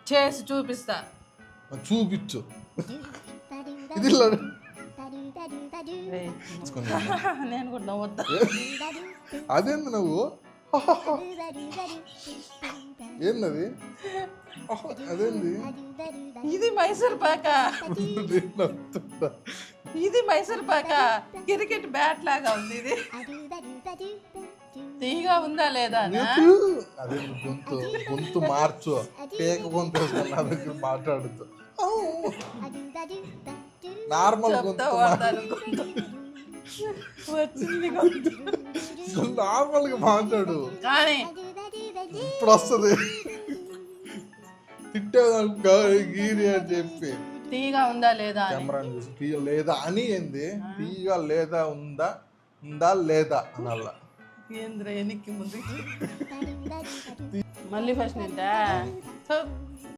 చేసి చూపిస్తా. చూపించు. ఇది నేను కూడా నవ్వుతా. అదేంది నువ్వు? ఏంది అదేంది? ఇది మైసూర్ పాక. ఇది మైసూర్ పాక. క్రికెట్ బ్యాట్ లాగా ఉంది. ఇది తీగా ఉందా లేదా? అదే గొంతు మార్చు. పేక గొంతు నా దగ్గర మాట్లాడుతూ నార్మల్ గొంతు వచ్చింది. నార్మల్ గా మాట్లాడు. కానీ ఇప్పుడు వస్తుంది. తిట్టేదానికి గీరి అని చెప్పి తీగా ఉందా లేదా కెమెరా చూసి తీయ లేదా అని ఏంది? తీగా లేదా ఉందా లేదా అనల్లా. ఏంద్ర ఎనికి ముందు మళ్ళీ ఫస్ట్ నింటా